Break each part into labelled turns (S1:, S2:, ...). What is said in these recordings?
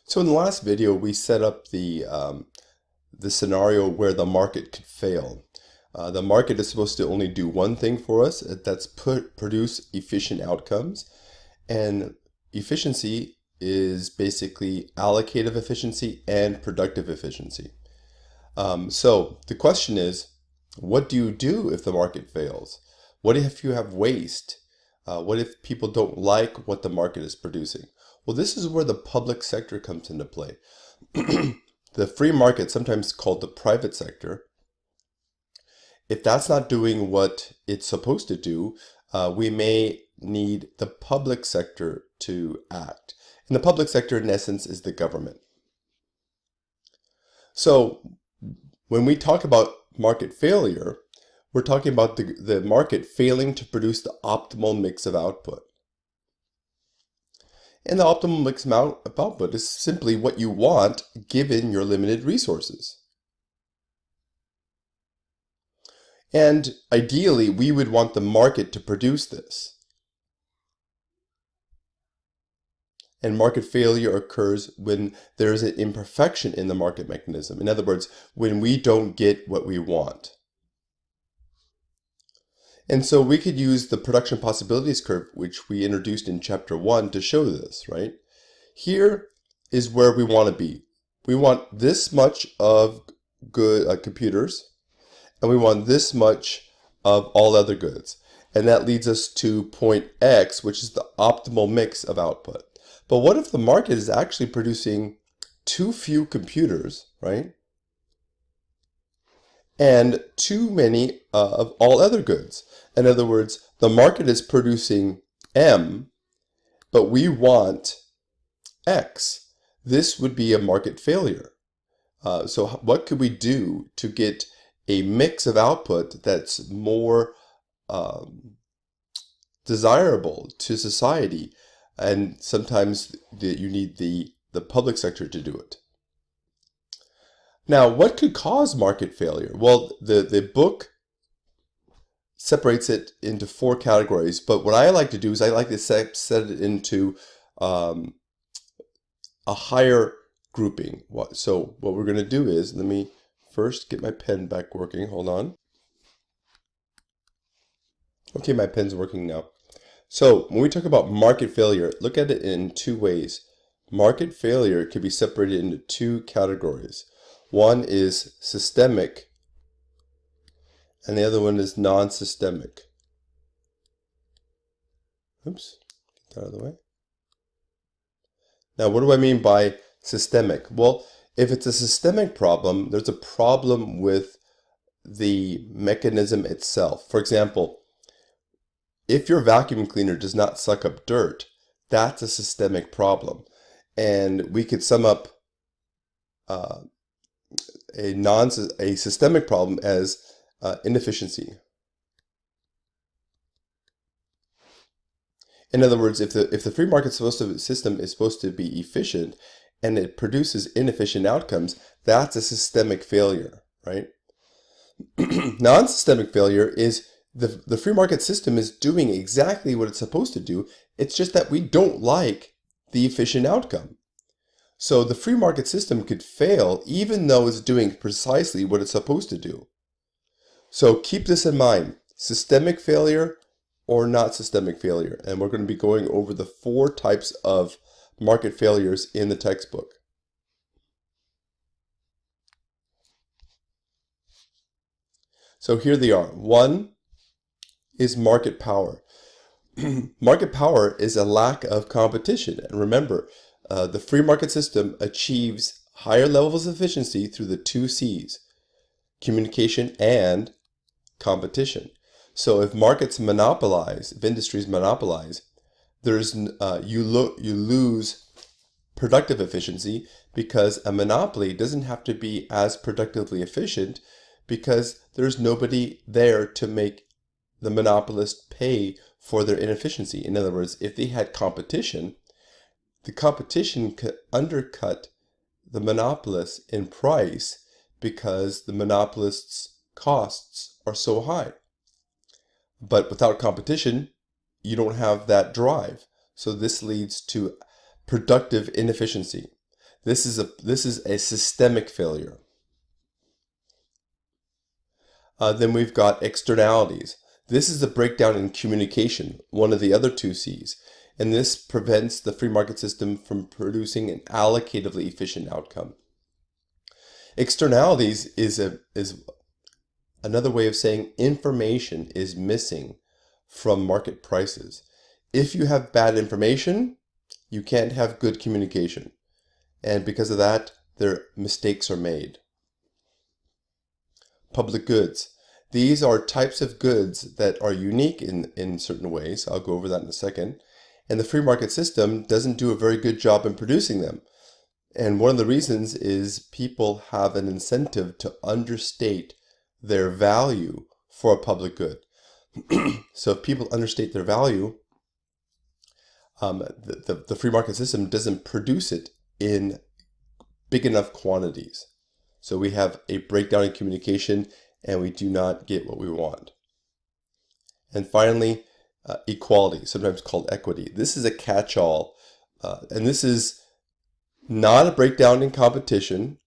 S1: So in the last video, we set up the scenario where the market could fail. The market is supposed to only do one thing for us, that's produce efficient outcomes. And efficiency is basically allocative efficiency and productive efficiency. So the question is, what do you do if the market fails? What if you have waste? What if people don't like what the market is producing? Well, this is where the public sector comes into play. The free market, sometimes called the private sector, if that's not doing what it's supposed to do, we may need the public sector to act. And the public sector, in essence, is the government. So when we talk about market failure, we're talking about the market failing to produce the optimal mix of output. And the optimal mix of output is simply what you want given your limited resources. And ideally, we would want the market to produce this. And market failure occurs when there is an imperfection in the market mechanism. In other words, when we don't get what we want. And so we could use the production possibilities curve, which we introduced in chapter 1, to show this, right? Here is where we want to be. We want this much of good computers, and we want this much of all other goods. And that leads us to point X, which is the optimal mix of output. But what if the market is actually producing too few computers, right? And too many of all other goods. In other words, the market is producing M, but we want X. This would be a market failure. So what could we do to get a mix of output that's more desirable to society? And sometimes you need the public sector to do it. Now, what could cause market failure? Well, the book separates it into 4 categories, but what I like to do is I like to set it into a higher grouping. So what we're going to do is, let me first get my pen back working. Hold on. Okay, my pen's working now. So when we talk about market failure, look at it in 2 ways. Market failure could be separated into 2 categories. One is systemic, and the other one is non-systemic. Oops, get that out of the way. Now, what do I mean by systemic? Well, if it's a systemic problem, there's a problem with the mechanism itself. For example, if your vacuum cleaner does not suck up dirt, that's a systemic problem. And we could sum up a systemic problem as inefficiency. In other words, if the free market system is supposed to be efficient and it produces inefficient outcomes, that's a systemic failure, right? Non-systemic failure is the free market system is doing exactly what it's supposed to do. It's just that we don't like the efficient outcome. So the free market system could fail even though it's doing precisely what it's supposed to do. So keep this in mind, systemic failure or not systemic failure. And we're going to be going over the 4 types of market failures in the textbook. So here they are. 1 is market power. Market power is a lack of competition. And remember, the free market system achieves higher levels of efficiency through the 2 C's, communication and competition. So if markets monopolize, if industries monopolize, you lose productive efficiency because a monopoly doesn't have to be as productively efficient because there's nobody there to make the monopolist pay for their inefficiency. In other words, if they had competition, the competition could undercut the monopolist in price because the monopolist's costs are so high. But without competition, you don't have that drive. So this leads to productive inefficiency. This is a systemic failure. Then we've got externalities. This is a breakdown in communication, one of the other two C's, and this prevents the free market system from producing an allocatively efficient outcome. Externalities is another way of saying information is missing from market prices. If you have bad information, you can't have good communication, and because of that, mistakes are made. Public goods. These are types of goods that are unique in certain ways. I'll go over that in a second. And the free market system doesn't do a very good job in producing them. And one of the reasons is people have an incentive to understate their value for a public good. So if people understate their value, the free market system doesn't produce it in big enough quantities. So we have a breakdown in communication and we do not get what we want. And finally, equality, sometimes called equity. This is a catch-all, and this is not a breakdown in competition,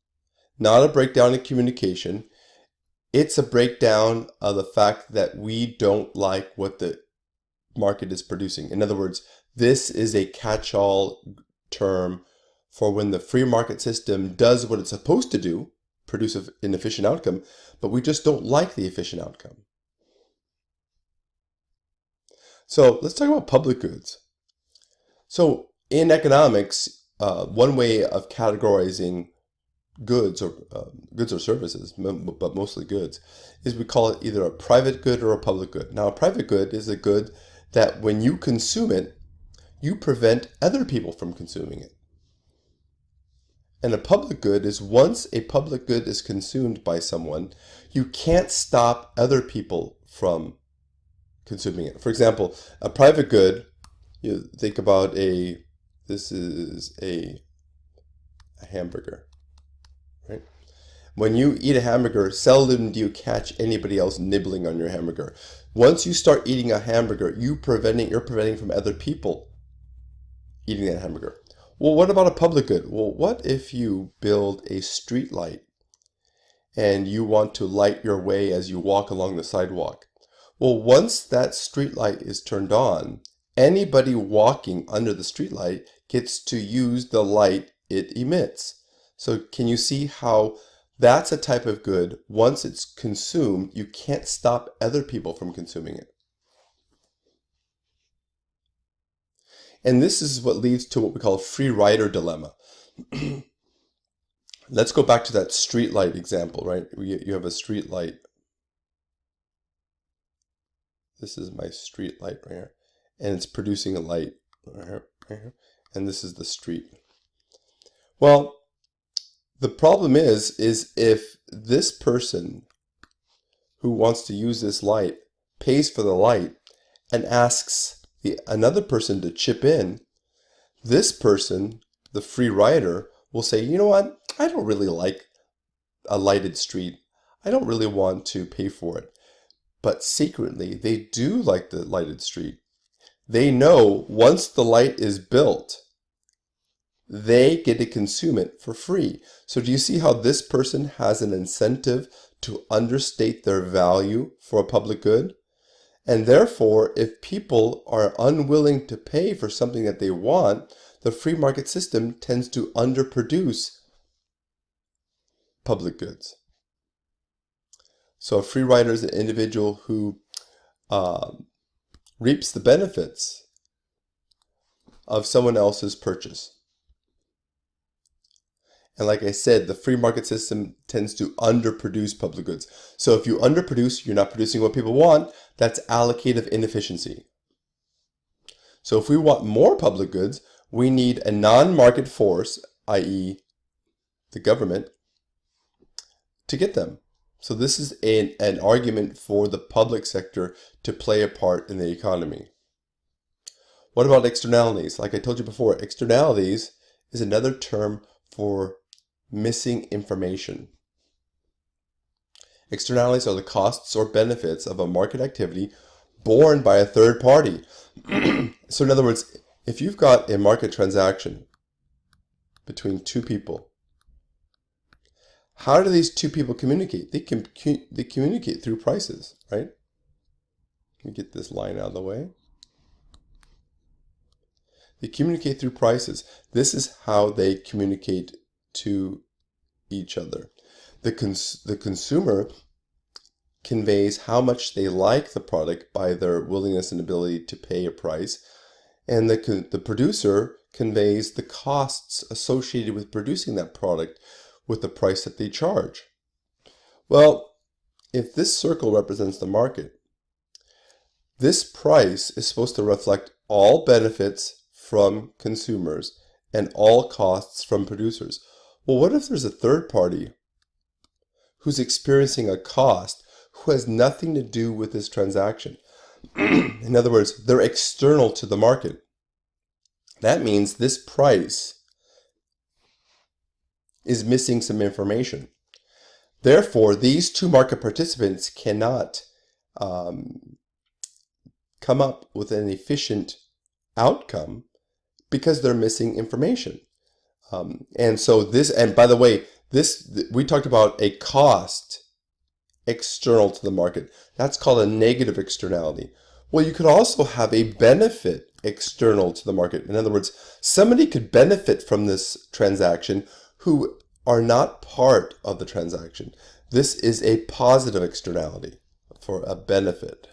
S1: not a breakdown in communication. It's a breakdown of the fact that we don't like what the market is producing. In other words, this is a catch-all term for when the free market system does what it's supposed to do, produce an efficient outcome, but we just don't like the efficient outcome. So let's talk about public goods. So in economics, one way of categorizing goods or services, but mostly goods, is we call it either a private good or a public good. Now, a private good is a good that when you consume it, you prevent other people from consuming it. And a public good is once a public good is consumed by someone, you can't stop other people from consuming it. For example, a private good, you think about this is a hamburger, right? When you eat a hamburger, seldom do you catch anybody else nibbling on your hamburger. Once you start eating a hamburger, you're preventing from other people eating that hamburger. Well, what about a public good? Well, what if you build a street light and you want to light your way as you walk along the sidewalk? Well, once that street light is turned on, anybody walking under the street light gets to use the light it emits. So can you see how that's a type of good? Once it's consumed, you can't stop other people from consuming it. And this is what leads to what we call a free rider dilemma. Let's go back to that street light example, right? You have a street light. This is my street light right here. And it's producing a light right here. And this is the street. Well, the problem is if this person who wants to use this light pays for the light and asks another person to chip in, this person, the free rider, will say, you know what, I don't really like a lighted street. I don't really want to pay for it. But secretly, they do like the lighted street. They know once the light is built, they get to consume it for free. So do you see how this person has an incentive to understate their value for a public good? And therefore, if people are unwilling to pay for something that they want, the free market system tends to underproduce public goods. So a free rider is an individual who reaps the benefits of someone else's purchase. And like I said, the free market system tends to underproduce public goods. So if you underproduce, you're not producing what people want. That's allocative inefficiency. So if we want more public goods, we need a non-market force, i.e. the government, to get them. So this is an argument for the public sector to play a part in the economy. What about externalities? Like I told you before, externalities is another term for missing information. Externalities are the costs or benefits of a market activity borne by a third party. So in other words, if you've got a market transaction between two people. How do these two people communicate? They communicate through prices, right? Let me get this line out of the way. They communicate through prices. This is how they communicate to each other. The consumer conveys how much they like the product by their willingness and ability to pay a price, and the producer conveys the costs associated with producing that product with the price that they charge. Well, if this circle represents the market, this price is supposed to reflect all benefits from consumers and all costs from producers. Well, what if there's a third party who's experiencing a cost who has nothing to do with this transaction? In other words, they're external to the market. That means this price is missing some information. Therefore, these two market participants cannot come up with an efficient outcome because they're missing information. And so this, and by the way, we talked about a cost external to the market. That's called a negative externality. Well, you could also have a benefit external to the market. In other words, somebody could benefit from this transaction who are not part of the transaction. This is a positive externality for a benefit.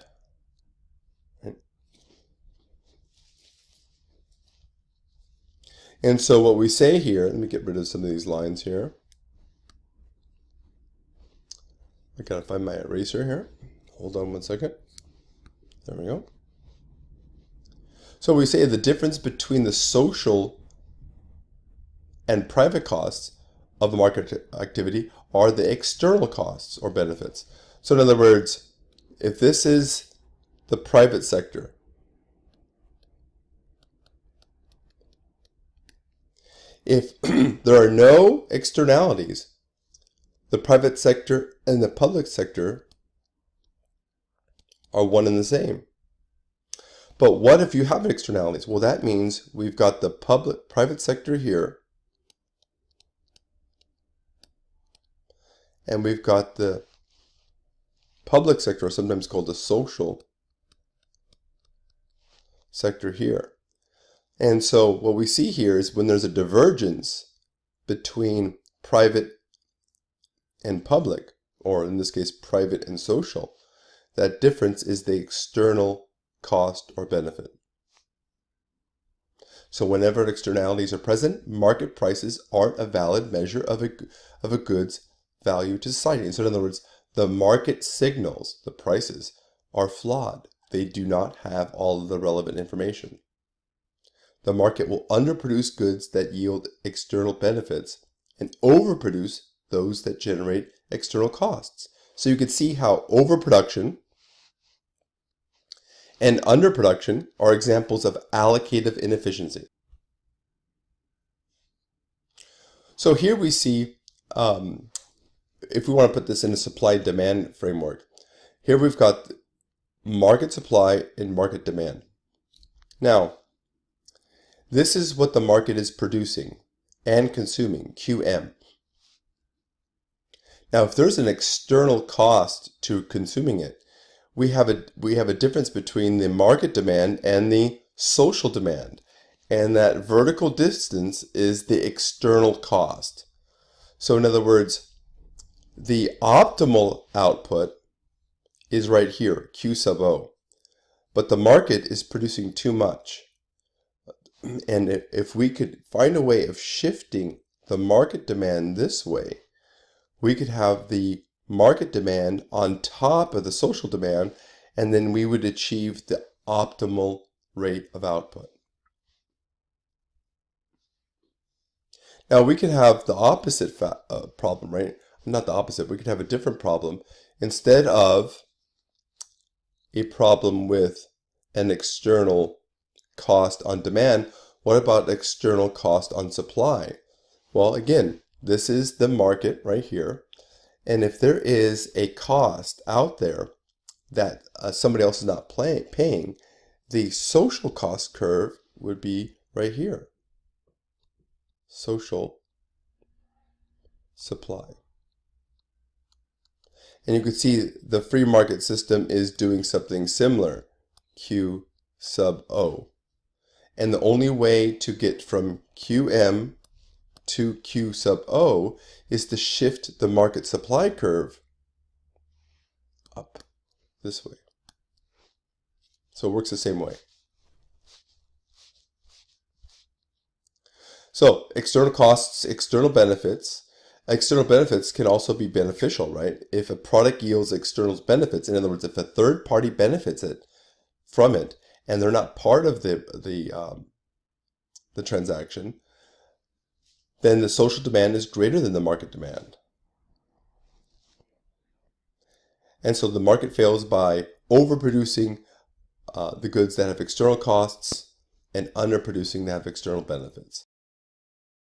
S1: And so what we say here, let me get rid of some of these lines here. I gotta find my eraser here. Hold on one second. There we go. So we say the difference between the social and private costs of the market activity are the external costs or benefits. So in other words, if this is the private sector, if there are no externalities, the private sector and the public sector are one and the same. But what if you have externalities? Well, that means we've got the private sector here, and we've got the public sector, or sometimes called the social sector here. And so what we see here is when there's a divergence between private and public, or in this case, private and social, that difference is the external cost or benefit. So whenever externalities are present, market prices aren't a valid measure of a good's value to society. So in other words, the market signals, the prices, are flawed. They do not have all of the relevant information. The market will underproduce goods that yield external benefits and overproduce those that generate external costs. So you can see how overproduction and underproduction are examples of allocative inefficiency. So here we see, if we want to put this in a supply-demand framework, here we've got market supply and market demand. Now, this is what the market is producing and consuming, QM. Now, if there's an external cost to consuming it, we have a difference between the market demand and the social demand, and that vertical distance is the external cost. So in other words, the optimal output is right here, Q sub O, but the market is producing too much. And if we could find a way of shifting the market demand this way, we could have the market demand on top of the social demand, and then we would achieve the optimal rate of output. Now we could have the opposite problem, right? Not the opposite, we could have a different problem. Instead of a problem with an external cost on demand, what about external cost on supply? Well, again, this is the market right here. And if there is a cost out there that somebody else is not paying, the social cost curve would be right here. social supply. And you can see the free market system is doing something similar, Q sub O. And the only way to get from QM to Q sub O is to shift the market supply curve up this way. So it works the same way. So external costs, external benefits. External benefits can also be beneficial, right? If a product yields external benefits, in other words, if a third party benefits from it, and they're not part of the transaction, then the social demand is greater than the market demand. And so the market fails by overproducing the goods that have external costs and underproducing that have external benefits.